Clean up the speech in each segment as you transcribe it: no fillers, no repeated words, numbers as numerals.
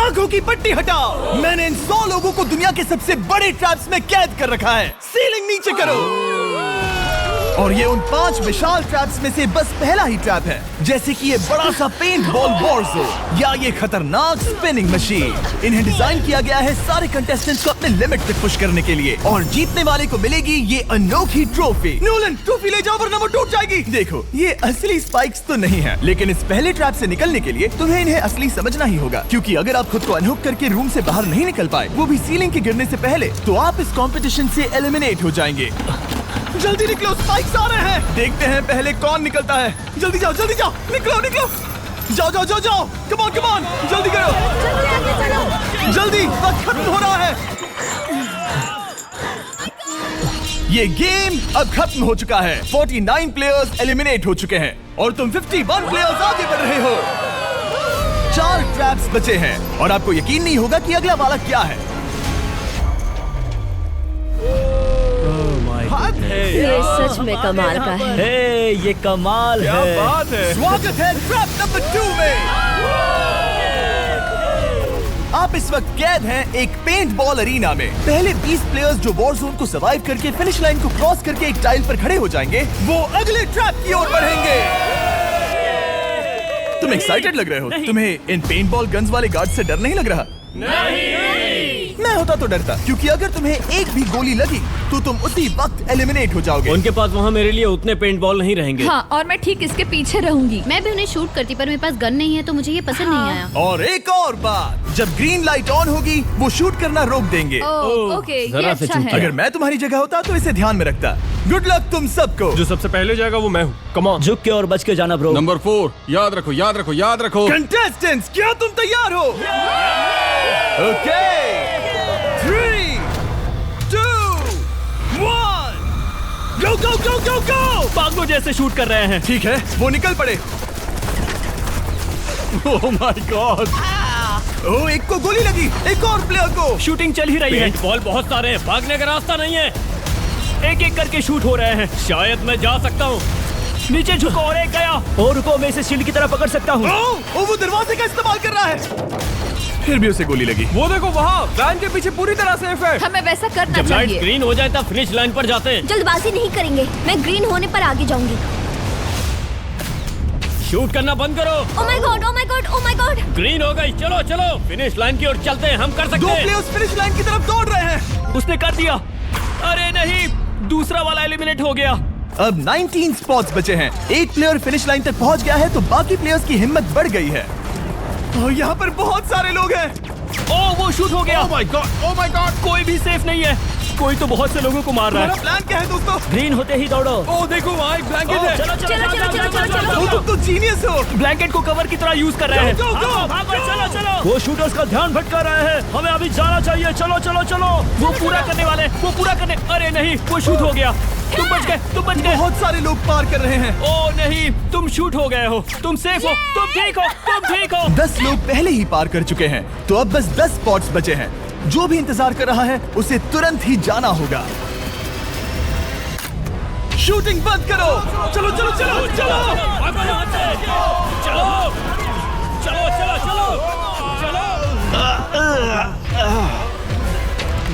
आंखों की पट्टी हटाओ। मैंने इन 100 लोगों को दुनिया के सबसे बड़े ट्रैप्स में कैद कर रखा है। सीलिंग नीचे करो। और ये उन 5 विशाल ट्रैप्स में से बस पहला ही ट्रैप है, जैसे कि ये बड़ा सा पेंट बॉल वॉरज़ो या ये खतरनाक स्पिनिंग मशीन। इन्हें डिजाइन किया गया है सारे कंटेस्टेंट्स को अपने लिमिट तक पुश करने के लिए, और जीतने वाले को मिलेगी ये अनोखी ट्रॉफी। नोलन, ट्रॉफी ले जाओ वरना वो टूट जाएगी। देखो, ये असली स्पाइक्स तो नहीं है, लेकिन इस पहले ट्रैप से निकलने के लिए तुम्हें इन्हें असली समझना ही होगा, क्योंकि अगर आप खुद को अनहुक करके रूम से बाहर नहीं निकल पाए, वो भी सीलिंग के गिरने से पहले, तो आप इस कंपटीशन से एलिमिनेट हो जाएंगे। जल्दी निकलो, स्पाइक्स आ रहे हैं। देखते हैं पहले कौन निकलता है। जल्दी जाओ, जल्दी जाओ, निकलो निकलो, जाओ जाओ जाओ जाओ, कम ऑन कम ऑन, जल्दी करो, जल्दी, वक्त खत्म हो रहा है। ये गेम अब खत्म हो चुका है। 49 प्लेयर्स एलिमिनेट हो चुके हैं और तुम 51 प्लेयर्स आगे बढ़ रहे हो। 4 ट्रैप्स बचे हैं और आपको यकीन नहीं होगा कि अगला वाला क्या है। ये सच में कमाल का है। ये कमाल है। क्या बात है। स्वागत है ट्रैप नंबर 2 में। आप इस वक्त कैद हैं एक पेंट बॉल अरीना में। पहले 20 प्लेयर्स जो वॉर जोन को सर्वाइव करके फिनिश लाइन को क्रॉस करके एक टाइल पर खड़े हो जाएंगे, वो अगले ट्रैप की ओर बढ़ेंगे। तुम एक्साइटेड लग रहे हो। तुम्हें इन पेंट बॉल गन्स वाले गार्ड से डर नहीं लग रहा? नहीं। मैं होता तो डरता, क्योंकि अगर तुम्हें एक भी गोली लगी तो तुम उसी वक्त एलिमिनेट हो जाओगे। उनके पास वहाँ मेरे लिए उतने पेंट बॉल नहीं रहेंगे। हाँ, और मैं ठीक इसके पीछे रहूंगी। मैं भी उन्हें शूट करती, पर मेरे पास गन नहीं है तो मुझे ये पसंद नहीं आया। और एक और बात, जब ग्रीन लाइट ऑन होगी वो शूट करना रोक देंगे। ओके, ये जरा से अच्छा है। अगर मैं तुम्हारी जगह होता तो इसे ध्यान में रखता। गुड लक तुम सबको। जो सबसे पहले जाएगा वो मैं हूँ। Come on. झुक के और बच के जाना ब्रो। नंबर 4, याद रखो याद रखो याद रखो। कंटेस्टेंट्स, क्या तुम तैयार हो? ओके, 3, 2, 1, गो गो गो गो गो। पागलों जैसे शूट कर रहे हैं। ठीक है, वो निकल पड़े। ओह माय गॉड। ओह, एक को गोली लगी, एक और प्लेयर को। शूटिंग चल ही रही है। पेंट बॉल बहुत सारे हैं, भागने का रास्ता नहीं है। एक एक करके शूट हो रहे हैं। शायद मैं जा सकता हूँ। नीचे झुको और एक गया। और रुको, मैं इसे शील्ड की तरह पकड़ सकता हूँ। ओह, वो दरवाजे का इस्तेमाल कर रहा है। फिर भी उसे गोली लगी। वो देखो वहाँ, वैन के पीछे पूरी तरह सेफ है। हमें वैसा करना जब लाइट चाहिए। ग्रीन हो जाए तब फिनिश लाइन पर जाते हैं। जल्दबाजी नहीं करेंगे, मैं ग्रीन होने पर आगे जाऊंगी। शूट करना बंद करो। ओह my God, oh my God, oh my God. Green हो गई, चलो चलो फिनिश लाइन की ओर चलते हैं। हम कर सकते 2 हैं। प्लेयर्स फिनिश लाइन की तरफ दौड़ रहे हैं। उसने कर दिया। अरे नहीं, दूसरा वाला एलिमिनेट हो गया। अब 19 स्पॉट्स बचे हैं। एक प्लेयर फिनिश लाइन तक पहुंच गया है तो बाकी प्लेयर्स की हिम्मत बढ़ गई है। और यहाँ पर बहुत सारे लोग हैं। ओह, वो शूट हो गया। ओह my God, oh my God. कोई भी सेफ नहीं है। कोई तो बहुत से लोगों को मार रहा तुम्हारा है। प्लान क्या है दोस्तों? ग्रीन होते ही दौड़ो। ओह देखो वहाँ एक ब्लैंकेट है। चलो चलो चलो चलो चलो चलो। तुम तो जीनियस हो। ब्लैंकेट को कवर की तरह यूज कर रहे हैं। Go, go, go, भागो, चलो चलो। वो शूटर्स का ध्यान भटका रहे हैं। हमें अभी जाना चाहिए। चलो चलो चलो। वो पूरा करने वाले, वो पूरा करने। अरे नहीं, वो शूट हो गया। तुम बच गए, तुम बच गए। बहुत सारे लोग पार कर रहे हैं। ओह नहीं, तुम शूट हो गए हो। तुम सेफ हो, तुम ठीक हो, तुम ठीक हो। 10 लोग पहले ही पार कर चुके हैं, तो अब बस 10 स्पॉट्स बचे हैं। जो भी इंतजार कर रहा है उसे तुरंत ही जाना होगा। शूटिंग बंद करो। चलो चलो चलो चलो। भागो यहाँ से। चलो चलो चलो चलो चलो।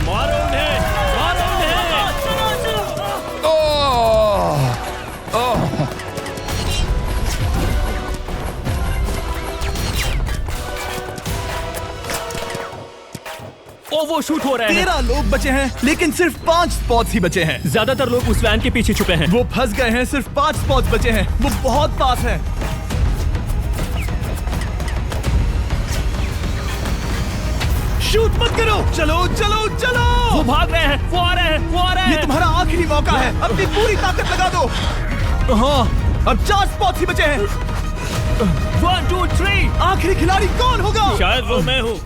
मारो उन्हें, मारो उन्हें। ओ, वो शूट हो रहे हैं। 13 लोग बचे हैं, लेकिन सिर्फ 5 स्पॉट्स ही बचे हैं। ज्यादातर लोग उस वैन के पीछे छुपे हैं। वो फंस गए हैं। सिर्फ 5 स्पॉट्स बचे हैं। वो बहुत पास है। शूट मत करो। चलो चलो चलो। वो भाग रहे हैं, वो आ रहे हैं, वो आ रहे ये हैं। तुम्हारा आखिरी मौका है। अपनी पूरी ताकत लगा दो। हाँ, अब 4 स्पॉट्स ही बचे हैं। 1 2 3। आखिरी खिलाड़ी कौन होगा? शायद वो मैं हूँ।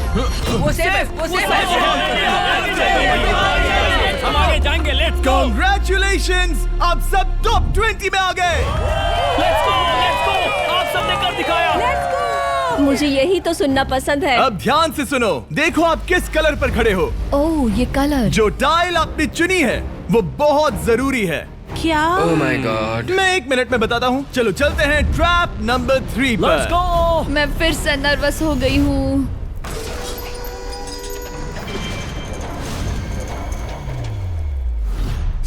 वो सेफ है, वो सेफ है। हम आगे जाएंगे। Let's go, Congratulations! आप सब टॉप 20 में आ गए। Let's go, let's go. आप सबने कर दिखाया। मुझे यही तो सुनना पसंद है। अब ध्यान से सुनो। देखो आप किस कलर पर खड़े हो। ओह, ये कलर। जो टाइल आपने चुनी है वो बहुत जरूरी है। क्या? ओह माय गॉड। मैं 1 मिनट में बताता हूँ। चलो चलते हैं ट्रैप नंबर 3 लेट्स पर। गो। मैं फिर से नर्वस हो गई हूँ।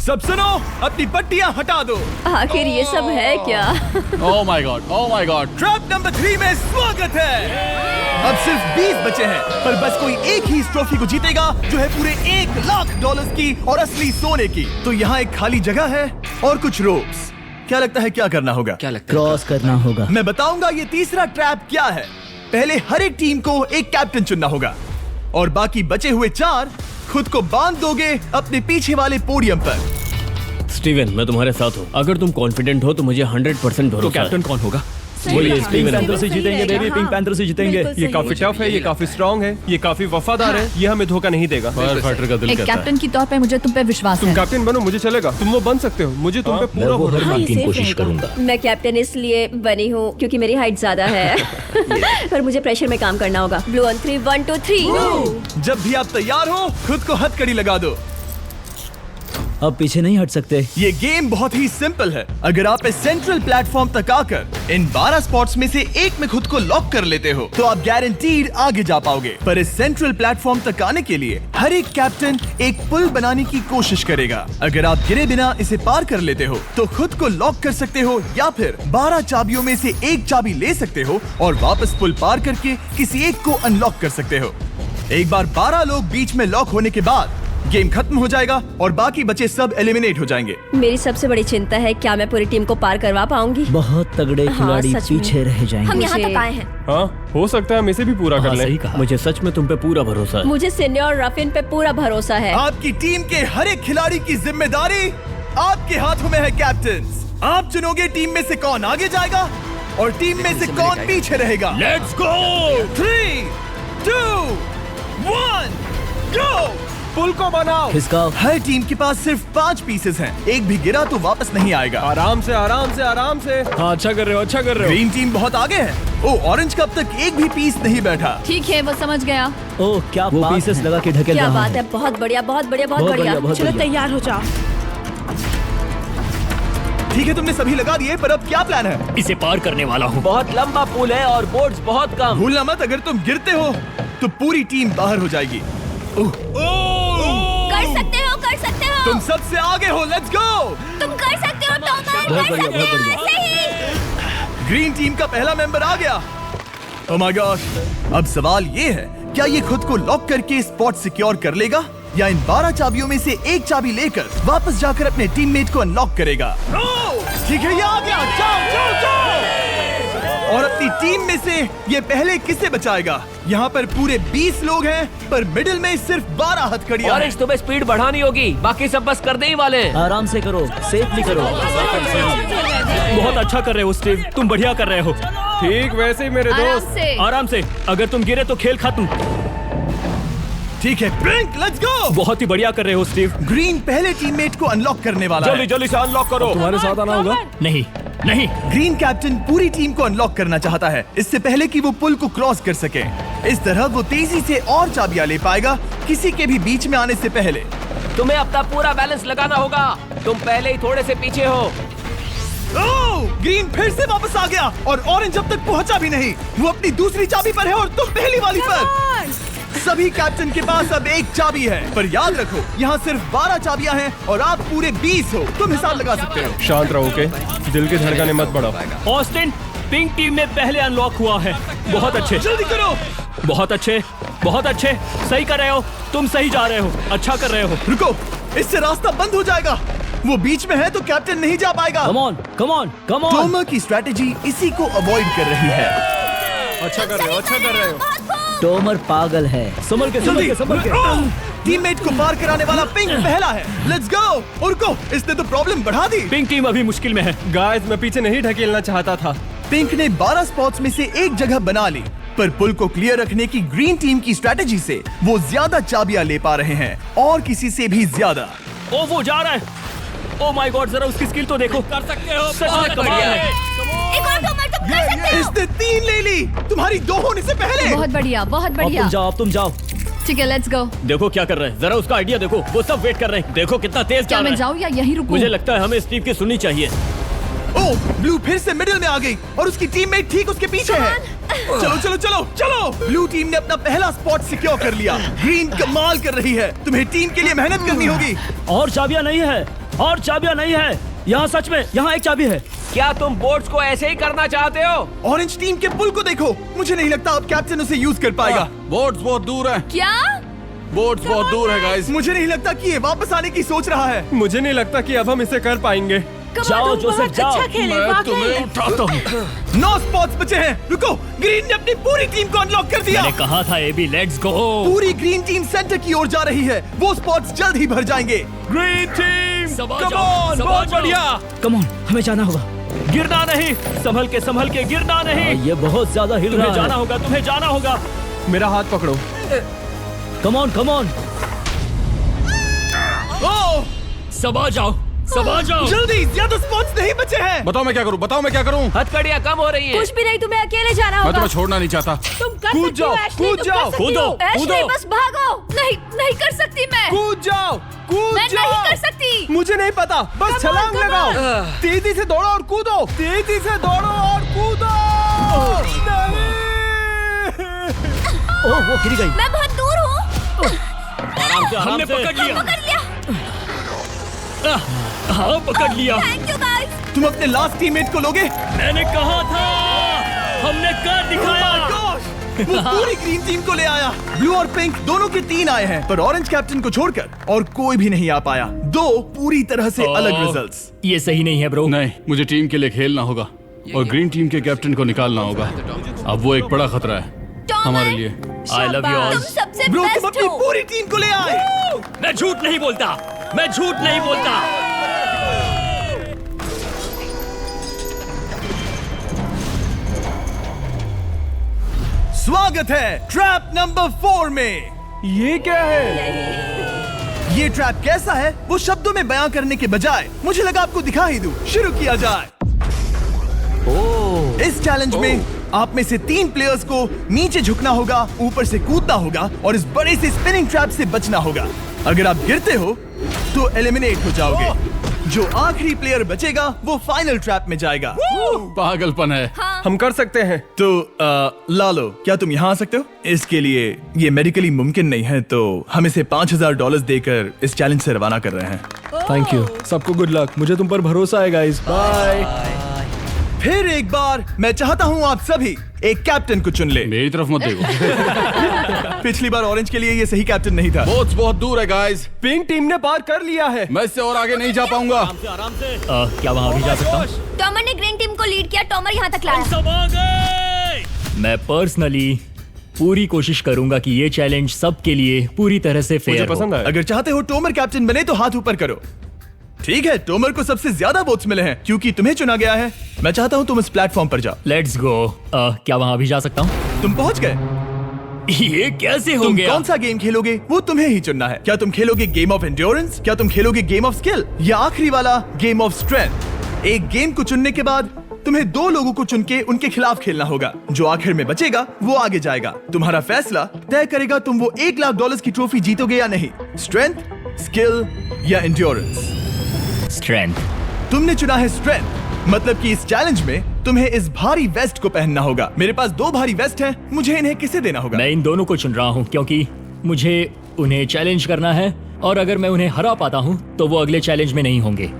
सब सुनो, अपनी पट्टियां हटा दो। आखिर ये सब है क्या? Oh my god, oh my god. Trap number 3 में स्वागत है। अब सिर्फ 20 बचे हैं, पर बस कोई एक ही इस ट्रॉफी को जीतेगा जो है पूरे $1,00,000 की और असली सोने की। तो यहाँ एक खाली जगह है और कुछ रोप्स। क्या लगता है क्या करना होगा? क्या लगता है? क्रॉस करना होगा। मैं बताऊंगा ये तीसरा ट्रैप क्या है। पहले हर एक टीम को एक कैप्टन चुनना होगा और बाकी बचे हुए 4 खुद को बांध दोगे अपने पीछे वाले पोडियम पर। स्टीवन, मैं तुम्हारे साथ हूँ। अगर तुम कॉन्फिडेंट हो तो मुझे 100% भरोसा है। तो कैप्टन कौन होगा? बोलिए, पिंक पैंथर से जीतेंगे बेबी, पिंक पैंथर से जीतेंगे। ये काफी टफ है, ये काफी स्ट्रांग है, ये काफी वफादार है, ये हमें धोखा नहीं देगा। फायर फाइटर का दिल एक कहता है। कैप्टन की तौर पे मुझे तुम पे विश्वास तुम है। कैप्टन बनो, मुझे चलेगा। तुम वो बन सकते हो, मुझे तुम पे पूरा भरोसा हाँ, है। ये सेफ रहेगा। मैं कैप्टन इसलिए बनी हूँ क्योंकि मेरी हाइट ज्यादा है। पर मुझे प्रेशर में काम करना होगा। Blue on 3, 1 2 3। जब भी आप तैयार हो खुद को हथकड़ी लगा दो। अब पीछे नहीं हट सकते। ये गेम बहुत ही सिंपल है। अगर आप इस सेंट्रल प्लेटफॉर्म तक आकर इन 12 स्पॉट्स में से एक में खुद को लॉक कर लेते हो तो आप गारंटीड आगे जा पाओगे। पर इस सेंट्रल प्लेटफॉर्म तक आने के लिए हर एक कैप्टन एक पुल बनाने की कोशिश करेगा। अगर आप गिरे बिना इसे पार कर लेते हो तो खुद को लॉक कर सकते हो या फिर 12 चाबियों में से एक चाबी ले सकते हो और वापस पुल पार करके किसी एक को अनलॉक कर सकते हो। एक बार 12 लोग बीच में लॉक होने के बाद गेम खत्म हो जाएगा और बाकी बचे सब एलिमिनेट हो जाएंगे। मेरी सबसे बड़ी चिंता है क्या मैं पूरी टीम को पार करवा पाऊंगी? बहुत तगड़े हाँ, खिलाड़ी सच में। पीछे रह जाएंगे। हम यहाँ मुझे- तक आए हैं। हाँ, हो सकता है हम इसे भी पूरा कर लें। सही कहा। मुझे सच में तुम पे पूरा भरोसा है। मुझे सीनियर रफिन पे पूरा भरोसा है। आपकी टीम के हर एक खिलाड़ी की जिम्मेदारी आपके हाथों में है कैप्टन। आप चुनोगे टीम में से कौन आगे जाएगा और टीम में से कौन पीछे रहेगा। Let's go. 3 2 1 गो। पुल को बनाओ। खिसकाओ। हर टीम के पास सिर्फ 5 पीसेस हैं। एक भी गिरा तो वापस नहीं आएगा। आराम से, आराम से, आराम से। हाँ, अच्छा कर रहे हो, अच्छा कर रहे हो। ग्रीन टीम बहुत आगे है। ओ, ऑरेंज का अब तक एक भी पीस नहीं बैठा। ठीक है, वो समझ गया। ओह क्या वो पीसेस लगा के ढकेल क्या रहा बात हूं। है, बहुत बढ़िया, बहुत बढ़िया, बहुत बहुत बढ़िया। बढ़िया, बहुत चलो बढ़िया। तैयार हो जाओ। ठीक है, तुमने सभी लगा दिए, पर अब क्या प्लान है? इसे पार करने वाला हूँ। बहुत लंबा पुल है और बोर्ड्स बहुत कम। भूलना मत, अगर तुम गिरते हो तो पूरी टीम बाहर हो जाएगी। कर सकते हो, कर सकते हो। तुम सबसे आगे हो, लेट्स गो। तुम कर सकते हो, टॉमर, बहुत कर बढ़िया, सकते बहुत हो। बढ़िया। ऐसे ही। ग्रीन टीम का पहला मेंबर आ गया। ओह माय गॉड। अब सवाल ये है, क्या ये खुद को लॉक करके स्पॉट सिक्योर कर लेगा या इन 12 चाबियों में से एक चाबी लेकर वापस जाकर अपने टीममेट को अनलॉक करेगा? ठीक है, ये आ गया। जाओ जाओ जाओ। और अपनी टीम में से ये पहले किसे बचाएगा? यहाँ पर पूरे 20 लोग हैं, पर मिडिल में सिर्फ 12 हथकड़ियां हैं। तुम्हें स्पीड बढ़ानी होगी, बाकी सब बस करने ही वाले। आराम से करो, सेफली करो। बहुत अच्छा कर रहे हो स्टीव, तुम बढ़िया कर रहे हो। ठीक वैसे ही मेरे आराम दोस्त। से। आराम से, अगर तुम गिरे तो खेल खत्म। ठीक है, ब्रिंक, लेट्स गो। बहुत ही बढ़िया कर रहे हो स्टीव। ग्रीन पहले टीममेट को अनलॉक करने वाला है। जल्दी से अनलॉक करो। तुम्हारे साथ आना होगा। नहीं नहीं, ग्रीन कैप्टन पूरी टीम को अनलॉक करना चाहता है इससे पहले कि वो पुल को क्रॉस कर सके। इस तरह वो तेजी से और चाबियां ले पाएगा किसी के भी बीच में आने से पहले। तुम्हें अपना पूरा बैलेंस लगाना होगा। तुम पहले ही थोड़े से पीछे हो। ओह, ग्रीन फिर से वापस आ गया और ऑरेंज अब तक पहुंचा भी नहीं। वो अपनी दूसरी चाबी पर है और तुम पहली वाली पर। सभी कैप्टन के पास अब एक चाबी है, पर याद रखो यहाँ सिर्फ 12 चाबियां हैं और आप पूरे 20 हो। तुम हिसाब लगा सकते हो। शांत रहो, ओके? दिल की धड़कनें मत बढ़ाओ। ऑस्टिन, पिंक टीम में पहले अनलॉक हुआ है। बहुत अच्छे, जल्दी करो। बहुत अच्छे, बहुत अच्छे। सही कर रहे हो, तुम सही जा रहे हो, अच्छा कर रहे हो। रुको, इससे रास्ता बंद हो जाएगा। वो बीच में है तो कैप्टन नहीं जा पाएगा। Come on, come on, come on. Tomer की स्ट्रैटेजी इसी को अवॉइड कर रही है। अच्छा कर रहे हो, अच्छा कर रहे हो। टोमर पागल है। संभल के, संभल के, संभल के। टीममेट को पार कराने वाला पिंक पहला है। Let's go. रुको, इसने तो प्रॉब्लम बढ़ा दी। पिंक टीम अभी मुश्किल में है। गाइस, मैं पीछे नहीं ढकेलना चाहता था। पिंक ने 12 स्पॉट्स में से एक जगह बना ली, पर पुल को क्लियर रखने की ग्रीन टीम की स्ट्रैटेजी से वो ज्यादा चाबियां ले पा रहे हैं और किसी से भी ज्यादा। ओ वो जा रहा है। ओ माय गॉड, जरा उसकी स्किल तो देखो। कर सकते हो, सच में कमाल है। एक और टॉमर, तुम कर सकते हो। इसने 3 ले ली, तुम्हारी 2 होने से पहले। बहुत बढ़िया, बहुत अब बढ़िया। तुम जाओ, अब तुम जाओ। ठीक है, लेट्स गो। देखो क्या कर रहे हैं, जरा उसका आइडिया देखो। वो सब वेट कर रहे हैं। देखो कितना तेज क्या जा मैं रहा है। जाऊँ या यहीं रुकूं? मुझे लगता है हमें स्टीव की सुननी चाहिए। ओह, ब्लू फिर से मिडिल में आ गई और उसकी टीममेट ठीक उसके पीछे है। चलो चलो चलो चलो। ब्लू टीम ने अपना पहला स्पॉट सिक्योर कर लिया। ग्रीन कमाल कर रही है। तुम्हें टीम के लिए मेहनत करनी होगी। और चाबियां नहीं है, और चाबियां नहीं है यहाँ। सच में यहाँ एक चाबी है। क्या तुम बोट्स को ऐसे ही करना चाहते हो? ऑरेंज टीम के पुल को देखो, मुझे नहीं लगता अब कैप्टन उसे यूज कर पाएगा। बोट्स बहुत दूर है। क्या? बोट्स बहुत दूर है गाइस। मुझे नहीं लगता कि ये वापस आने की सोच रहा है। मुझे नहीं लगता कि अब हम इसे कर पाएंगे। जाओ जोसेफ जाओ। मैं तुम्हें उठाता हूँ। 9 स्पॉट्स बचे हैं। रुको, ग्रीन ने अपनी पूरी टीम को अनलॉक कर दिया। मैंने कहा था एबी, लेट्स गो। पूरी ग्रीन टीम सेंटर की ओर जा रही है। वो स्पॉट्स जल्द ही भर जाएंगे। ग्रीन टीम, सबा कम जाओ, ऑन, सबा बहुत जाओ। बढ़िया। कम ऑन, हमें जाना होगा। गिरना नहीं, संभल के गिरना नहीं। ये बहुत ज्यादा हिल रहा है। जाना होगा, तुम्हें जाना होगा। मेरा हाथ पकड़ो। कम ऑन कम ऑन। ओह, सबा जाओ, सबा जाओ। जल्दी, ज्यादा स्पॉट्स नहीं बचे हैं। बताओ मैं क्या करूँ, बताओ मैं क्या करूँ। हथकड़ियाँ कम हो रही हैं। कुछ भी नहीं, तुम्हें अकेले जाना मैं होगा। तुम्हें छोड़ना नहीं चाहता। तुम कर कूद सकती हो, जाओ, एशली, कूद तुम जाओ, कर सकती कूदो, हो। एशली, कूदो। बस भागो। नहीं, नहीं कर सकती मैं। कूद जाओ, कूद मैं जाओ। नहीं कर सकती। मुझे नहीं पता, बस Come on, छलांग come लगाओ। on। तेजी से दौड़ो और कूदो, तेजी से दौड़ो और कूदो। नहीं। ओह, वो गिर गई। मैं बहुत दूर हूँ। आराम से, हमने पकड़ लिया। पकड़ लिया। हाँ, पकड़ लिया। Thank you guys. तुम अपने लास्ट टीममेट को लोगे? मैंने कहा था, हमने कर दिखाया। Oh my gosh! वो पूरी ग्रीन टीम को ले आया। ब्लू और पिंक दोनों के 3 आए हैं, पर ऑरेंज कैप्टन को छोड़कर और कोई भी नहीं आ पाया। 2 पूरी तरह से अलग रिजल्ट्स। ये सही नहीं है ब्रो। नहीं, मुझे टीम के लिए खेलना होगा और ग्रीन टीम के कैप्टन को निकालना होगा। अब वो एक बड़ा खतरा है हमारे लिए। I love you all. तुम सबसे ब्रो, तुम बेस्ट अपनी हो। पूरी टीम को ले आए। मैं झूठ नहीं बोलता, मैं झूठ नहीं बोलता। स्वागत है ट्रैप नंबर 4 में। ये क्या है? ये ट्रैप कैसा है वो शब्दों में बयां करने के बजाय मुझे लगा आपको दिखा ही दूं। शुरू किया जाए। इस चैलेंज में आप में से 3 प्लेयर्स को नीचे झुकना होगा, ऊपर से कूदना होगा और इस बड़े से स्पिनिंग ट्रैप से बचना होगा। अगर आप गिरते हो तो एलिमिनेट हो जाओगे। जो आखिरी प्लेयर बचेगा वो फाइनल ट्रैप में जाएगा। पागलपन है। हम कर सकते हैं। तो लालो, क्या तुम यहाँ आ सकते हो? इसके लिए ये मेडिकली मुमकिन नहीं है, तो हम इसे $5000 देकर इस चैलेंज से रवाना कर रहे हैं। Thank you. सबको गुड लक। मुझे तुम पर भरोसा है गाइस। बाय। फिर एक बार मैं चाहता हूँ आप सभी एक कैप्टन को चुन ले। मेरी तरफ मत देखो। पिछली बार ऑरेंज के लिए ये सही कैप्टन नहीं था। बोट्स बहुत दूर है गाइस। पिंक टीम ने पार कर लिया है। मैं इससे और आगे नहीं जा पाऊंगा। आराम से। क्या वहाँ भी जा सकता हूँ? टॉमर ने ग्रीन टीम को लीड किया, टॉमर यहाँ तक लाया। सब आ गए। मैं पर्सनली पूरी कोशिश करूंगा कि ये चैलेंज सबके लिए पूरी तरह से मुझे फेयर हो। पसंद आया। अगर चाहते हो टोमर कैप्टन बने तो हाथ ऊपर करो। ठीक है, टोमर को सबसे ज्यादा वोट्स मिले हैं क्योंकि तुम्हें चुना गया है। मैं चाहता हूँ तुम इस प्लेटफॉर्म पर जाओ। Let's go. क्या वहाँ भी जा सकता हूँ? तुम पहुँच गए। ये कैसे हो तुम गया? कौन सा गेम खेलोगे वो तुम्हें ही चुनना है। क्या तुम खेलोगे गेम ऑफ एंड्योरेंस, क्या तुम खेलोगे गेम ऑफ स्किल, या आखिरी वाला गेम ऑफ स्ट्रेंथ? एक गेम को चुनने के बाद तुम्हें 2 लोगों को चुन के उनके खिलाफ खेलना होगा। जो आखिर में बचेगा वो आगे जाएगा। तुम्हारा फैसला तय करेगा तुम वो $1,00,000 की ट्रॉफी जीतोगे या नहीं। स्ट्रेंथ, स्किल या एंड्योरेंस। स्ट्रेंथ। तुमने चुना है स्ट्रेंथ, मतलब कि इस चैलेंज में तुम्हें इस भारी वेस्ट को पहनना होगा। मेरे पास 2 भारी वेस्ट हैं, मुझे इन्हें किसे देना होगा? मैं इन दोनों को चुन रहा हूँ क्योंकि मुझे उन्हें चैलेंज करना है और अगर मैं उन्हें हरा पाता हूँ तो वो अगले चैलेंज में नहीं होंगे।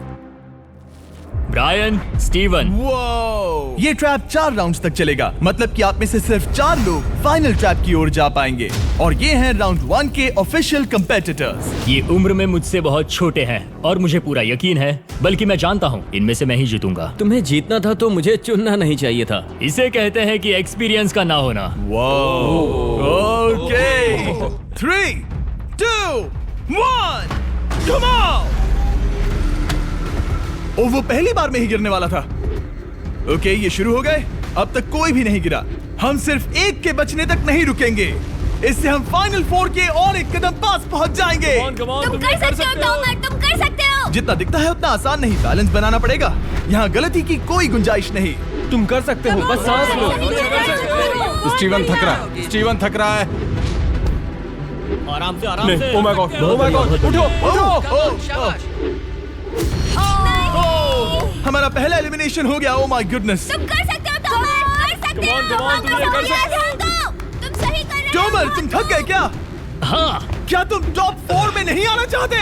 Brian, Steven. वो ये ट्रैप 4 राउंड्स तक चलेगा, मतलब कि आप में से सिर्फ 4 लोग फाइनल ट्रैप की ओर जा पाएंगे और ये हैं राउंड 1 के ऑफिशियल कंपेटिटर्स। ये उम्र में मुझसे बहुत छोटे हैं और मुझे पूरा यकीन है, बल्कि मैं जानता हूँ इनमें से मैं ही जीतूंगा। तुम्हें जीतना था तो मुझे चुनना नहीं चाहिए था। इसे कहते हैं कि एक्सपीरियंस का ना होना। Okay, 3, 2, 1, come on. ओ, वो पहली बार में ही गिरने वाला था। ओके, ये शुरू हो गए। अब तक कोई भी नहीं गिरा। हम सिर्फ एक के बचने तक नहीं रुकेंगे। इससे हम फाइनल 4 के और एक कदम पास पहुंच जाएंगे। तुम कर सकते हो टॉमर, तुम कर सकते हो। जितना दिखता है उतना आसान नहीं, बैलेंस बनाना पड़ेगा। यहाँ गलती की कोई गुंजाइश नहीं। तुम कर सकते हो, बस सांस लो। स्टीवन थक रहा है। स्टीवन थक रहा है। आराम से, आराम से। Oh my God, oh my God, उठो, उठो। हमारा पहला एलिमिनेशन हो गया। Oh my goodness. तुम कर सकते हो टॉमर, कर सकते हो। तुम ये कर सकते हो। तुम सही कर रहे हो। टोमर, तुम थक गए क्या? हाँ। क्या तुम टॉप 4 में नहीं आना चाहते?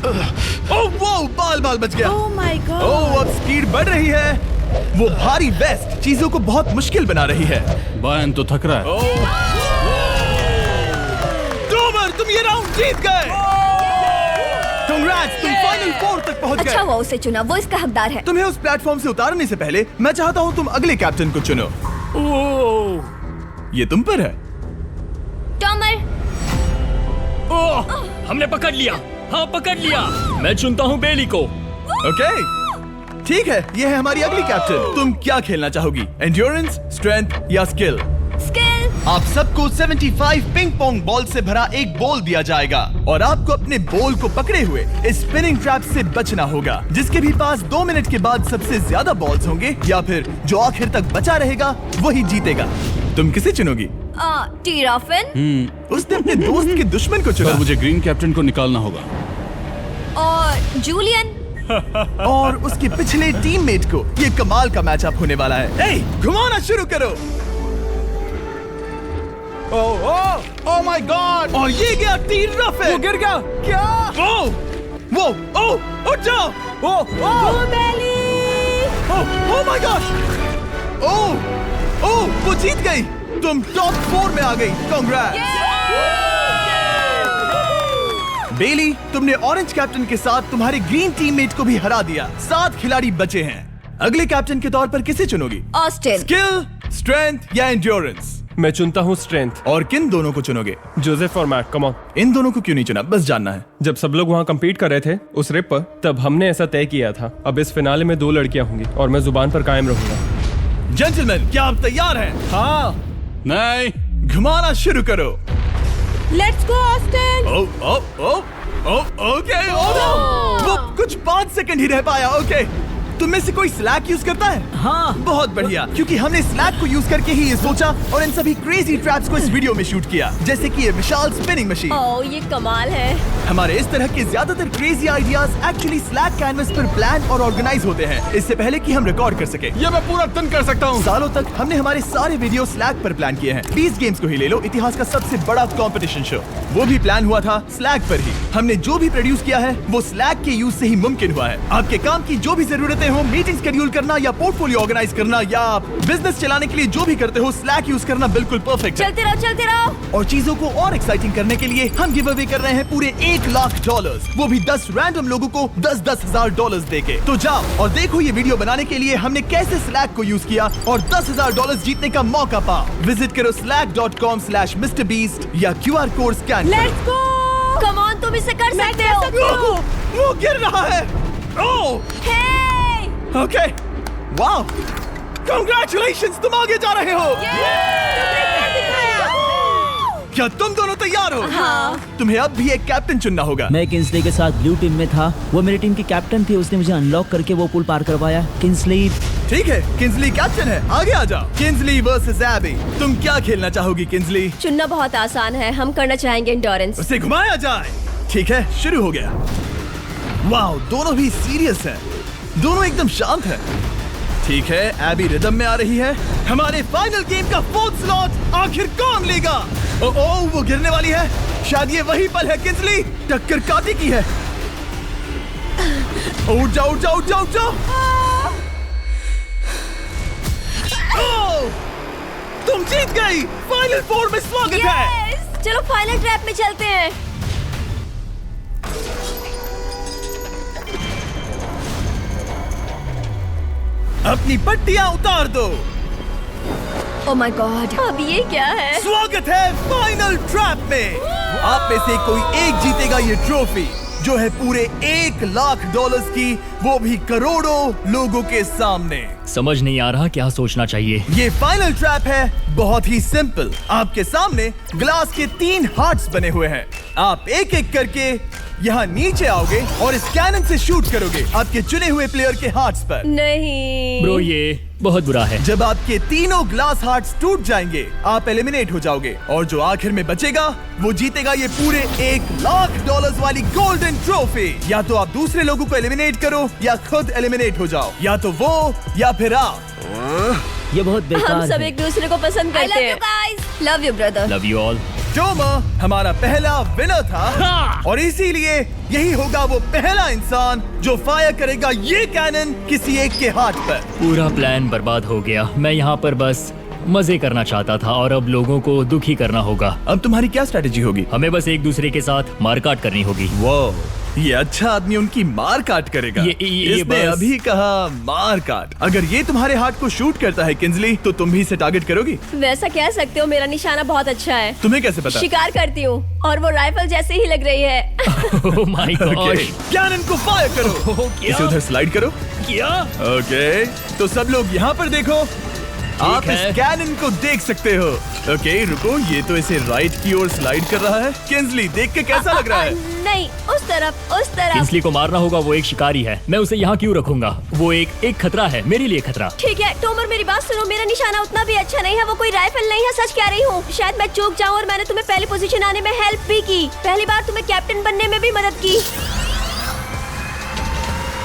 ओह वो बाल बच गया। Oh my God. ओह अब स्पीड बढ़ रही है। वो भारी वेस्ट चीजों को बहुत मुश्किल बना रही है। बायन तो थक रहा है। डोमर तुम ये राउंड जीत गए। कांग्रेट्स, तुम फाइनल 4 तक पहुंच गए। अच्छा हुआ उसे चुना, वो इसका हकदार है। तुम्हें उस प्लेटफॉर्म से उतारने से पहले मैं चाहता हूँ तुम अगले कैप्टन को चुनो। ये तुम पर है। टॉमर। ओह, हमने पकड़ लिया। हाँ पकड़ लिया। मैं चुनता हूँ बेली को। ओके ठीक है, ये है हमारी अगली कैप्टन। तुम क्या खेलना चाहोगी, एंड्योरेंस, स्ट्रेंथ या स्किल? स्किल। आप सबको 75 पिंग पोंग बॉल से भरा एक बॉल दिया जाएगा और आपको अपने बॉल को पकड़े हुए इस स्पिनिंग ट्रैप से बचना होगा। जिसके भी पास 2 मिनट के बाद सबसे ज्यादा बॉल्स होंगे या फिर जो आखिर तक बचा रहेगा वही जीतेगा। तुम किसे चुनोगी? टीराफिन। उसने अपने दोस्त के दुश्मन को चुना। पर मुझे ग्रीन कैप्टन को निकालना होगा। और जूलियन। और उसके पिछले टीममेट को। ये कमाल का मैचअप होने वाला है। ए, घुमाना शुरू करो। ओह माय गॉड। और ये गया टीराफिन। वो गिर गया। क्या? वो उठ जाओ। ओह माय गॉड। ओह वो जीत गई। तुम टॉप 4 में आ गई। कांग्रेट्स। बेली, तुमने ऑरेंज कैप्टन के साथ तुम्हारे ग्रीन टीममेट को भी हरा दिया। 7 खिलाड़ी बचे हैं। अगले कैप्टन के तौर पर किसे चुनोगी? ऑस्टिन। स्किल, स्ट्रेंथ या एंड्योरेंस? मैं चुनता हूँ स्ट्रेंथ। और किन दोनों को चुनोगे? जोसेफ और मैट, कम ऑन। इन दोनों को क्यों नहीं चुना, बस जानना है। जब सब लोग वहाँ कम्पीट कर रहे थे उस रिप पर, तब हमने ऐसा तय किया था। अब इस फिनाले में 2 लड़कियां होंगी और मैं जुबान पर कायम रहूंगा। जेंटलमैन, क्या आप तैयार हैं? हाँ। नहीं। घुमाना शुरू करो। Let's go Austin. ओके। वो कुछ 5 सेकंड ही रह पाया। ओके, तुम में से कोई स्लैक यूज करता है? हाँ। बहुत बढ़िया, क्योंकि हमने स्लैक को यूज करके ही ये सोचा और इन सभी क्रेजी ट्रैप्स को इस वीडियो में शूट किया, जैसे कि ये विशाल स्पिनिंग मशीन। ओह ये कमाल है। हमारे इस तरह के ज्यादातर crazy ideas actually slack canvas पर प्लान और ऑर्गेनाइज होते हैं, इससे पहले कि हम रिकॉर्ड कर सके। ये मैं पूरा दिन कर सकता हूँ। सालों तक हमने हमारे सारे वीडियो स्लैक पर प्लान किए हैं। 20 गेम्स को ही ले लो, इतिहास का सबसे बड़ा कंपटीशन शो, वो भी प्लान हुआ था स्लैक पर ही। हमने जो भी प्रोड्यूस किया है वो स्लैक के यूज से ही मुमकिन हुआ है। आपके काम की जो भी जरूरतें हो, मीटिंग शेड्यूल करना या पोर्टफोलियो ऑर्गेनाइज करना या बिजनेस चलाने के लिए जो भी करते हो, स्लैक यूज करना बिल्कुल परफेक्ट है। चलते रहो। और चीजों को और एक्साइटिंग करने के लिए हम गिव अवे कर रहे हैं पूरे $1 लाख, वो भी 10 रैंडम लोगों को $10,000 देके। तो जाओ और देखो ये वीडियो बनाने के लिए हमने कैसे स्लैक को यूज किया और $10,000 जीतने का मौका पाओ। विजिट करो slack.com/MrBeast या QR code scan. Let's go. Come on, तुम इसे कर सकते हो। वो गिर रहा है। ओह हे। ओके, वाओ, कांग्रेचुलेशंस, तुम आगे जा रहे हो। क्या तुम दोनों तैयार हो? हाँ। तुम्हें अब भी एक कैप्टन चुनना होगा। मैं किंसली के साथ ब्लू टीम में था। वो मेरी टीम की कैप्टन थी, उसने मुझे अनलॉक करके वो पुल पार करवाया। किंसली। ठीक है, किंसली कैप्टन है, आगे आ जाओ। किंसली वर्सेस एबी, तुम क्या खेलना चाहोगी किंसली? चुनना बहुत आसान है, हम करना चाहेंगे एंड्योरेंस। उसे घुमाया जाए। ठीक है, शुरू हो गया। वाओ, दोनों भी सीरियस हैं, दोनों एकदम शांत हैं। ठीक है, एबी रिदम में आ रही है। हमारे फाइनल गेम का 4th स्लॉट आखिर कौन लेगा? ओह, वो गिरने वाली है। शायद ये वही पल है किंसली, टक्कर काटी की है। उठ जाओ, उठ जाओ, उठ जाओ, उठ जाओ। ओह, तुम जीत गई। फाइनल 4 में स्वागत है। चलो फाइनल ट्रैप में चलते हैं। अपनी पट्टियां उतार दो। ओह माय गॉड, अब ये क्या है? स्वागत है फाइनल ट्रैप में। आप में से कोई एक जीतेगा ये ट्रॉफी, जो है पूरे $1 लाख की, वो भी करोड़ों लोगों के सामने। समझ नहीं आ रहा क्या सोचना चाहिए। ये फाइनल ट्रैप है, बहुत ही सिंपल। आपके सामने ग्लास के 3 हार्ट्स बने हुए हैं। आप एक एक करके यहाँ नीचे आओगे और इस कैनन से शूट करोगे आपके चुने हुए प्लेयर के हार्ट्स पर। नहीं ब्रो, ये बहुत बुरा है। जब आपके तीनों ग्लास हार्ट्स टूट जाएंगे, आप एलिमिनेट हो जाओगे और जो आखिर में बचेगा वो जीतेगा ये पूरे $1 लाख वाली गोल्डन ट्रॉफी। या तो आप दूसरे लोगों को एलिमिनेट करो या खुद एलिमिनेट हो जाओ, या तो वो या फिर आप। ये बहुत बेकार हम सब है। एक दूसरे को पसंद करते हैं। Love you brother. Love you all. Tomer हमारा पहला विनर था और इसीलिए यही होगा वो पहला इंसान जो फायर करेगा ये कैनन किसी एक के हाथ पर। पूरा प्लान बर्बाद हो गया। मैं यहाँ पर बस मजे करना चाहता था और अब लोगों को दुखी करना होगा। अब तुम्हारी क्या स्ट्रेटेजी होगी? हमें बस एक दूसरे के साथ मारकाट करनी होगी। वो ये अच्छा आदमी उनकी मार काट करेगा। इसने बस- अभी कहा मार काट। अगर ये तुम्हारे हार्ट को शूट करता है किंजली, तो तुम भी इसे टारगेट करोगी? वैसा कह सकते हो, मेरा निशाना बहुत अच्छा है। तुम्हें कैसे पता? शिकार करती हूँ और वो राइफल जैसे ही लग रही है। ओह माय गॉड। कैनन को फायर करो। इसे उधर स्लाइड करो। क्या? ओके, तो सब लोग यहाँ पर देखो। आप इस है। कैनन को देख सकते हो। ओके, रुको, ये तो इसे राइट की ओर स्लाइड कर रहा है। किंजली, देख के कैसा लग रहा है? नहीं, उस तरफ, उस तरफ। किंसली को मारना होगा, वो एक शिकारी है। मैं उसे यहाँ क्यों रखूंगा? वो एक खतरा है, मेरे लिए खतरा। ठीक है टोमर, मेरी बात सुनो। मेरा निशाना उतना भी अच्छा नहीं है, वो कोई राइफल नहीं है, सच कह रही हूँ। शायद मैं चूक जाऊँ और मैंने तुम्हें पहली पोजीशन आने में हेल्प भी की। पहली बार तुम्हें कैप्टन बनने में भी मदद की।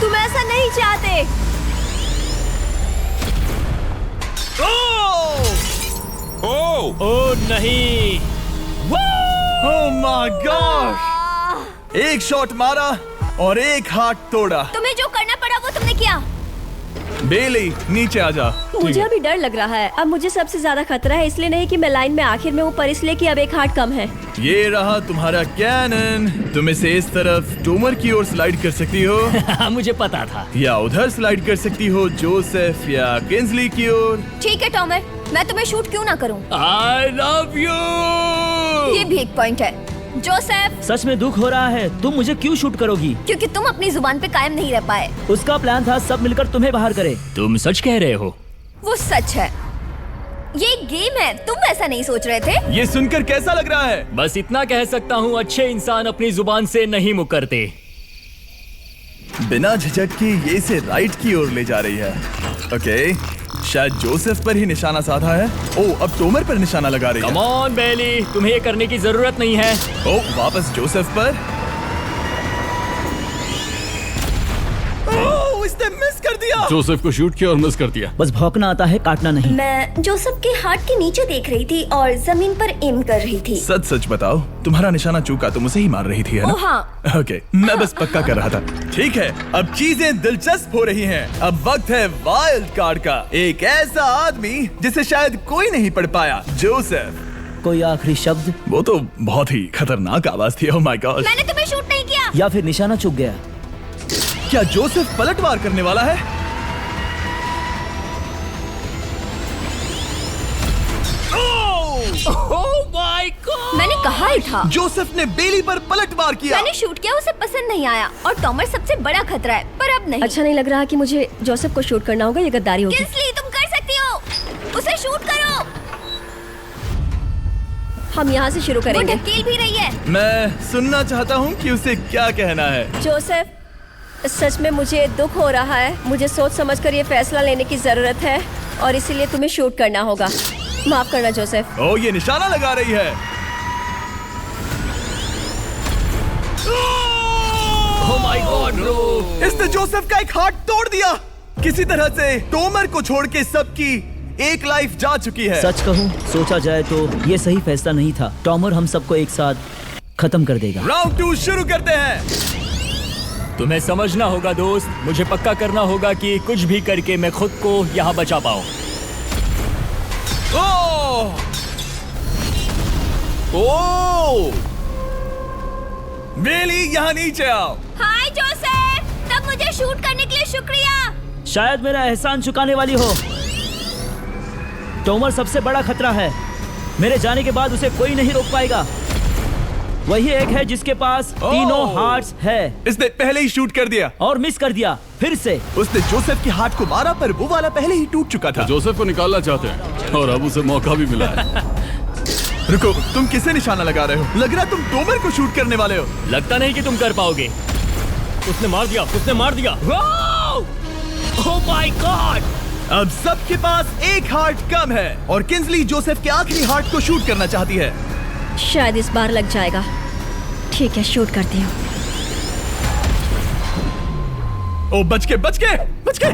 तुम ऐसा नहीं चाहते। ओह नहीं। ओह माय गॉड! एक शॉट मारा और एक हाथ तोड़ा। तुम्हें जो करना पड़ा वो तुमने किया। बेली, नीचे आ जा। मुझे अभी डर लग रहा है। अब मुझे सबसे ज्यादा खतरा है, इसलिए नहीं कि मैं लाइन में आखिर में हूँ, पर इसलिए कि अब एक हार्ट कम है। ये रहा तुम्हारा कैनन। तुम इसे इस तरफ टोमर की ओर स्लाइड कर सकती हो मुझे पता था। या उधर स्लाइड कर सकती हो जोसेफ या किंजली की ओर। ठीक है टोमर, मैं तुम्हें शूट क्यों ना करूं? I love you. ये भी एक पॉइंट है। जोसेफ, सच में दुख हो रहा है। तुम मुझे क्यों शूट करोगी? क्योंकि तुम अपनी जुबान पे कायम नहीं रह पाए। उसका प्लान था सब मिलकर तुम्हें बाहर करे। तुम सच कह रहे हो? वो सच है। ये एक गेम है, तुम ऐसा नहीं सोच रहे थे? ये सुनकर कैसा लग रहा है? बस इतना कह सकता हूँ, अच्छे इंसान अपनी जुबान से नहीं मुकरते। बिना झिझक के ये इसे राइट की ओर ले जा रही है। ओके, शायद जोसेफ पर ही निशाना साधा है। ओह, अब टोमर पर निशाना लगा रही है। कम ऑन बेली, तुम्हें ये करने की जरूरत नहीं है। ओह, वापस जोसेफ पर। ओह, इसने मिस कर दिया। जोसेफ को शूट किया और मिस कर दिया। बस भौंकना आता है, काटना नहीं। मैं जोसेफ के हार्ट के नीचे देख रही थी और जमीन पर एम कर रही थी। सच सच बताओ, तुम्हारा निशाना चूका, तुम उसे ही मार रही थी, है ना? ओह हाँ। ओके, मैं बस पक्का कर रहा था। ठीक है, अब चीजें दिलचस्प हो रही हैं। अब वक्त है वाइल्ड कार्ड का। एक ऐसा आदमी जिसे शायद कोई नहीं पढ़ पाया, जोसेफ। कोई आखिरी शब्द? वो तो बहुत ही खतरनाक आवाज थी। ओह माय गॉड। मैंने तुम्हें शूट नहीं किया। या फिर निशाना चूक गया? क्या जोसेफ पलटवार करने वाला है? ओह माय गॉड! मैंने कहा ही था। जोसेफ ने बेली पर पलटवार किया। मैंने शूट किया, उसे पसंद नहीं आया और टॉमर सबसे बड़ा खतरा है, पर अब नहीं। अच्छा नहीं लग रहा कि मुझे जोसेफ को शूट करना होगा, ये गद्दारी होगी। किंसली, तुम कर सकती हो, उसे शूट करो। हम यहाँ से शुरू करेंगे। वो ढकेल भी रही है। मैं सुनना चाहता हूँ कि उसे क्या कहना है। जोसेफ, सच में मुझे दुख हो रहा है। मुझे सोच समझकर ये फैसला लेने की जरूरत है और इसीलिए तुम्हें शूट करना होगा। माफ करना जोसेफ। ओह, ये निशाना लगा रही है। ओह माय गॉड ब्रो! इसने जोसेफ का एक हाथ तोड़ दिया। किसी तरह से टोमर को छोड़ के सबकी एक लाइफ जा चुकी है। सच कहूँ, सोचा जाए तो ये सही फैसला नहीं था। टॉमर हम सबको एक साथ खत्म कर देगा। राउंड 2 शुरू करते हैं। तुम्हें समझना होगा दोस्त, मुझे पक्का करना होगा कि कुछ भी करके मैं खुद को यहाँ बचा पाऊँ। ओह! ओह! बेली, यहाँ नीचे आओ। हाय जोसेफ, तब मुझे शूट करने के लिए शुक्रिया। शायद मेरा एहसान चुकाने वाली हो। टोमर सबसे बड़ा खतरा है। मेरे जाने के बाद उसे कोई नहीं रोक पाएगा। वही एक है जिसके पास तीनों हार्ट्स है। इसने पहले ही शूट कर दिया और मिस कर दिया फिर से। उसने जोसेफ के हाथ को मारा, पर वो वाला पहले ही टूट चुका था। जोसेफ को निकालना चाहते हैं और अब उसे मौका भी मिला है। रुको, तुम किसे निशाना लगा रहे हो? लग रहा तुम टोमर को शूट करने वाले हो। लगता नहीं कि तुम कर पाओगे। उसने मार दिया, उसने मार दिया। Oh my God! अब सबके पास एक हार्ट कम है और किंजली जोसेफ के आखिरी हार्ट को शूट करना चाहती है। शायद इस बार लग जाएगा। ठीक है, शूट करती हूँ। ओ, बच के, बच के, बच के!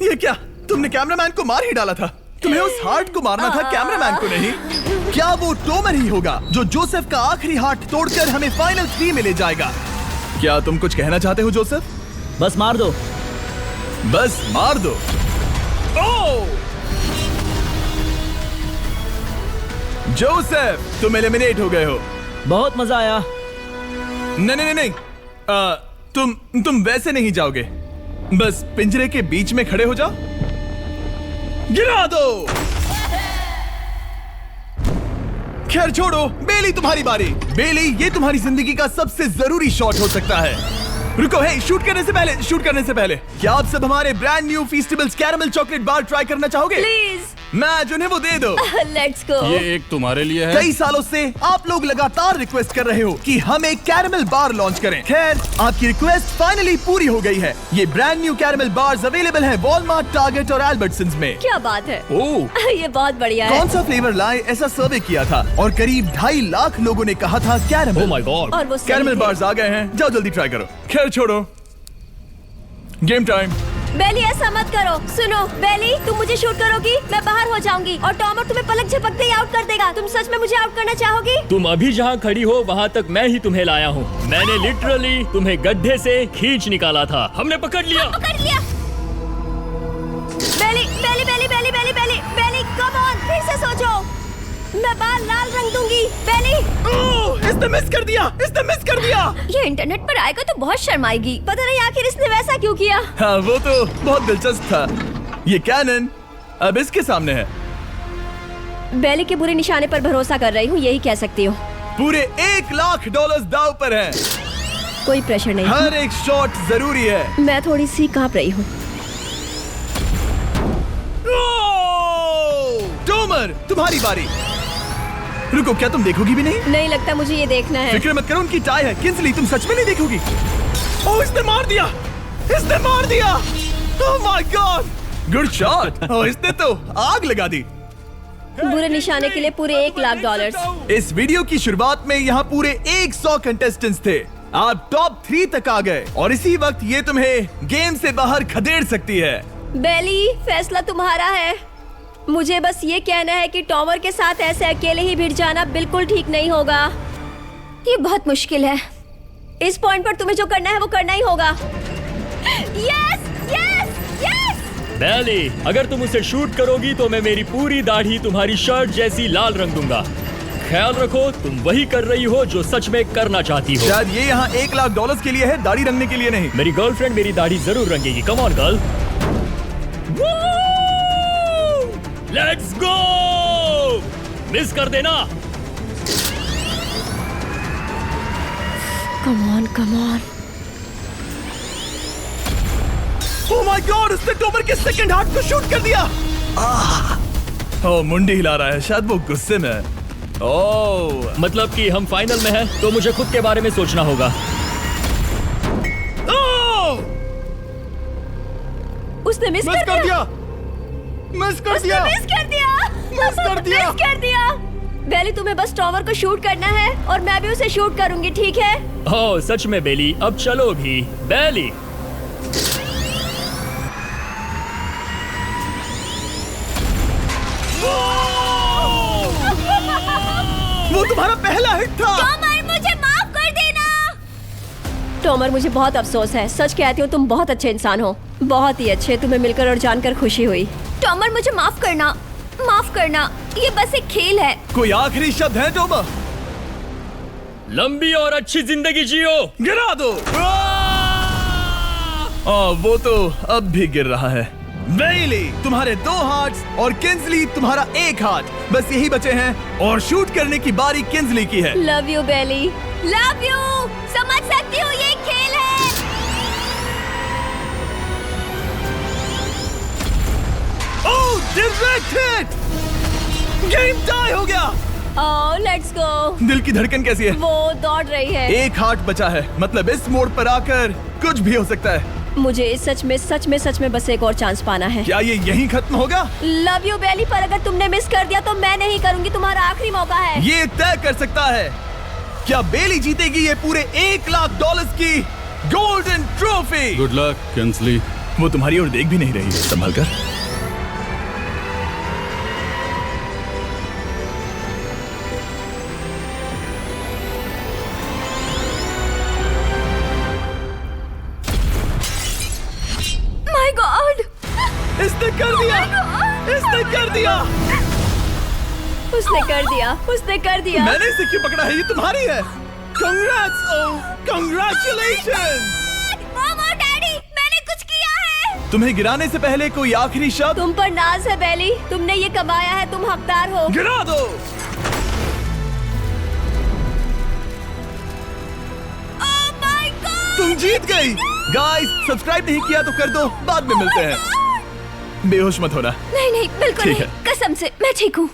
ये क्या? तुमने कैमरामैन को मार ही डाला था। तुम्हें उस हार्ट को मारना था, कैमरामैन को नहीं। क्या वो टोमर ही होगा जो जोसेफ का आखिरी हार्ट तोड़कर हमें फाइनल 3 में ले जाएगा? क्या तुम कुछ कहना चाहते हो जोसेफ? बस मार दो। बस मार दो। ओह! जोसेफ, तुम एलिमिनेट हो गए हो। बहुत मजा आया। नहीं, तुम वैसे नहीं जाओगे। बस पिंजरे के बीच में खड़े हो जाओ। गिरा दो। खैर छोड़ो, बेली तुम्हारी बारी। बेली, ये तुम्हारी जिंदगी का सबसे जरूरी शॉट हो सकता है। रुको, हे, शूट करने से पहले क्या आप सब हमारे brand new Feastables caramel chocolate bar try करना चाहोगे? प्लीज मैच उन्हें वो दे दो। Let's go. ये एक तुम्हारे लिए है। कई सालों से आप लोग लगातार रिक्वेस्ट कर रहे हो कि हम एक कैरेमल बार लॉन्च करें। खैर, आपकी रिक्वेस्ट फाइनली पूरी हो गई है। ये brand new caramel bars available हैं वॉलमार्ट, टारगेट और अल्बर्टसन्स में। क्या बात है। ओह, ये बहुत बढ़िया है। कौन सा फ्लेवर लाए, ऐसा सर्वे किया था और करीब 2.5 लाख लोगों ने कहा था कैरेमल। Oh my God. और वो सही कैरेमल थे। बार्स आ गए हैं, जाओ जल्दी ट्राई करो। खैर छोड़ो, गेम टाइम। बेली, ऐसा मत करो। सुनो बेली, तुम मुझे शूट करोगी, मैं बाहर हो जाऊंगी और टॉमर तुम्हें पलक झपकते ही आउट कर देगा। तुम सच में मुझे आउट करना चाहोगी? तुम अभी जहाँ खड़ी हो वहाँ तक मैं ही तुम्हें लाया हूँ। मैंने लिटरली तुम्हें गड्ढे से खींच निकाला था। हमने पकड़ लिया। पकड़ लिया। बेली बेली बेली बेली बेली बेली बेली, कम ऑन, फिर से सोचो। मैं बाल लाल रंग दूंगी। बेली, ओह, इसने मिस कर दिया। ये इंटरनेट पर आएगा तो बहुत शर्म आएगी। पता नहीं आखिर इसने वैसा क्यों किया। हाँ, वो तो बहुत दिलचस्प था। ये कैनन अब इसके सामने है। बेली के बुरे निशाने पर भरोसा कर रही हूँ, यही कह सकती हूँ। पूरे $1 लाख दाव पर है। कोई प्रेशर नहीं। हर एक शॉट जरूरी है। मैं थोड़ी सी कांप रही हूँ। टोमर, तुम्हारी बारी। रुको, क्या तुम देखोगी भी नहीं? नहीं लगता मुझे ये देखना है। फिक्र मत करो, उनकी टाई है। किंसली, तुम सच में नहीं देखोगी? ओह, इसने मार दिया। Oh my God, good shot. Oh, इसने तो आग लगा दी। बुरे निशाने के लिए पूरे $1 लाख। इस वीडियो की शुरुआत में यहाँ पूरे 100 कंटेस्टेंट्स थे। आप टॉप 3 तक आ गए और इसी वक्त ये तुम्हें गेम से बाहर खदेड़ सकती है। बेली, फैसला तुम्हारा है। मुझे बस ये कहना है कि टॉमर के साथ ऐसे अकेले ही भिड़ जाना बिल्कुल ठीक नहीं होगा। ये बहुत मुश्किल है। इस पॉइंट पर तुम्हें जो करना है वो करना ही होगा। Yes yes yes. बेली, अगर तुम उसे शूट करोगी तो मैं मेरी पूरी दाढ़ी तुम्हारी शर्ट जैसी लाल रंग दूंगा। ख्याल रखो, तुम वही कर रही हो जो सच में करना चाहती हो। शायद ये यहाँ $1 लाख के लिए है, दाढ़ी रंगने के लिए नहीं। मेरी गर्लफ्रेंड मेरी दाढ़ी जरूर रंगेगी। Come on girl, let's go. Miss कर देना। Come on come on. Oh my God, उसने टोमर के सेकंड हार्ट को शूट कर दिया। ओह, मुंडी हिला रहा है, शायद वो गुस्से में है। ओह, मतलब कि हम फाइनल में हैं, तो मुझे खुद के बारे में सोचना होगा। उसने मिस कर दिया। मिस कर दिया। बेली, तुम्हें बस टॉमर को शूट करना है और मैं भी उसे शूट करूंगी, ठीक है? ओह सच में बेली, अब चलो भी। बेली, वो तुम्हारा पहला हिट था। टॉमर, मुझे माफ कर देना। टॉमर, मुझे बहुत अफसोस है। सच कहती हूँ, तुम बहुत अच्छे इंसान हो, बहुत ही अच्छे। तुम्हें मिलकर और जानकर खुशी हुई। टॉमर, मुझे माफ करना, माफ करना। ये बस एक खेल है। कोई आखिरी शब्द है टोमर? लंबी और अच्छी जिंदगी जियो। गिरा दो। वो तो अब भी गिर रहा है। बेली, तुम्हारे 2 हार्ट्स और किंसली तुम्हारा 1 हार्ट बस यही बचे हैं और शूट करने की बारी किंसली की है। Love you Bailey, love you. समझ सकती हूँ, ये खेल है। Oh, direct hit. Game tie हो गया। Oh, let's go. दिल की धड़कन कैसी है? वो दौड़ रही है। 1 हार्ट बचा है, मतलब इस मोड़ पर आकर कुछ भी हो सकता है। मुझे सच में बस एक और चांस पाना है। क्या ये यहीं खत्म होगा? लव यू बेली, पर अगर तुमने मिस कर दिया तो मैं नहीं करूंगी। तुम्हारा आखिरी मौका है। ये तय कर सकता है क्या बेली जीतेगी ये पूरे $1 लाख की golden trophy. Good luck Kinsley. वो तुम्हारी ओर देख भी नहीं रही है, संभल कर। दिया। उसने कर दिया। मैंने इसे क्यों पकड़ा है? ये तुम्हारी है। Congrats! Oh, congratulations! मॉम और डैडी, मैंने कुछ किया है। तुम्हें गिराने से पहले कोई आखिरी शब्द? तुम पर नाज है बेली, तुमने ये कमाया है, तुम हकदार हो। गिरा दो। Oh my God! तुम जीत गई। गाइस, सब्सक्राइब नहीं किया तो कर दो, बाद में मिलते हैं। बेहोश मत होना। नहीं, बिल्कुल ठीक नहीं, है। कसम से मैं ठीक हूँ।